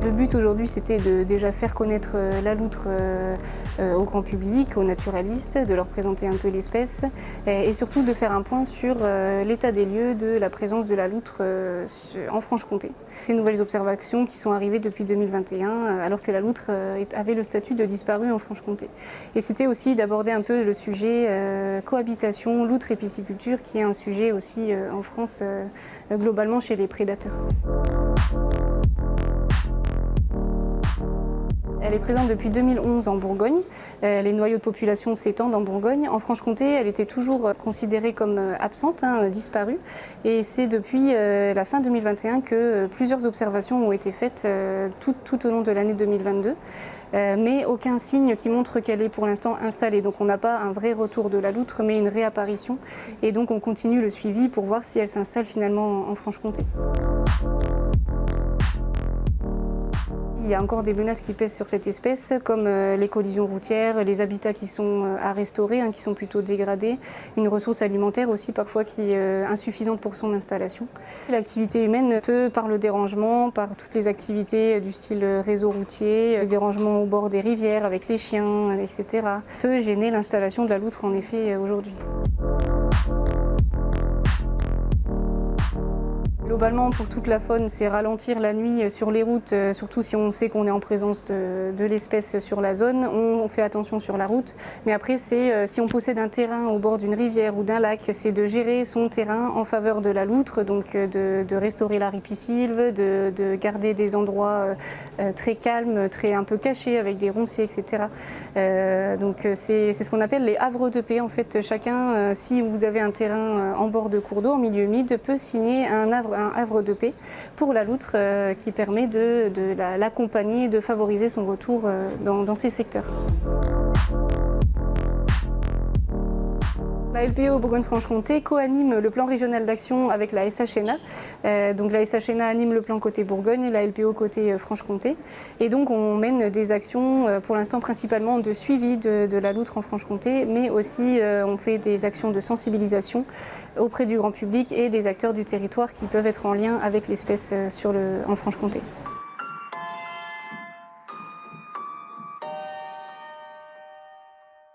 Le but aujourd'hui, c'était de déjà faire connaître la loutre au grand public, aux naturalistes, de leur présenter un peu l'espèce et surtout de faire un point sur l'état des lieux de la présence de la loutre en Franche-Comté. Ces nouvelles observations qui sont arrivées depuis 2021 alors que la loutre avait le statut de disparue en Franche-Comté. Et c'était aussi d'aborder un peu le sujet cohabitation, loutre et pisciculture qui est un sujet aussi en France globalement chez les prédateurs. Elle est présente depuis 2011 en Bourgogne. Les noyaux de population s'étendent en Bourgogne. En Franche-Comté, elle était toujours considérée comme absente, disparue. Et c'est depuis la fin 2021 que plusieurs observations ont été faites tout au long de l'année 2022. Mais aucun signe qui montre qu'elle est pour l'instant installée. Donc on n'a pas un vrai retour de la loutre, mais une réapparition. Et donc on continue le suivi pour voir si elle s'installe finalement en Franche-Comté. Il y a encore des menaces qui pèsent sur cette espèce, comme les collisions routières, les habitats qui sont à restaurer, qui sont plutôt dégradés, une ressource alimentaire aussi parfois qui est insuffisante pour son installation. L'activité humaine peut, par le dérangement, par toutes les activités du style réseau routier, le dérangement au bord des rivières avec les chiens, etc., peut gêner l'installation de la loutre en effet aujourd'hui. Globalement, pour toute la faune, c'est ralentir la nuit sur les routes, surtout si on sait qu'on est en présence de l'espèce sur la zone. On fait attention sur la route. Mais après, c'est si on possède un terrain au bord d'une rivière ou d'un lac, c'est de gérer son terrain en faveur de la loutre, donc de restaurer la ripisylve, de garder des endroits très calmes, un peu cachés, avec des ronciers, etc. Donc c'est ce qu'on appelle les havres de paix. En fait, chacun, si vous avez un terrain en bord de cours d'eau, en milieu humide, peut signer un havre de paix pour la loutre qui permet de l'accompagner et de favoriser son retour dans ces secteurs. La LPO Bourgogne-Franche-Comté co-anime le plan régional d'action avec la SHNA. Donc la SHNA anime le plan côté Bourgogne et la LPO côté Franche-Comté. Et donc on mène des actions pour l'instant principalement de suivi de la loutre en Franche-Comté, mais aussi on fait des actions de sensibilisation auprès du grand public et des acteurs du territoire qui peuvent être en lien avec l'espèce en Franche-Comté.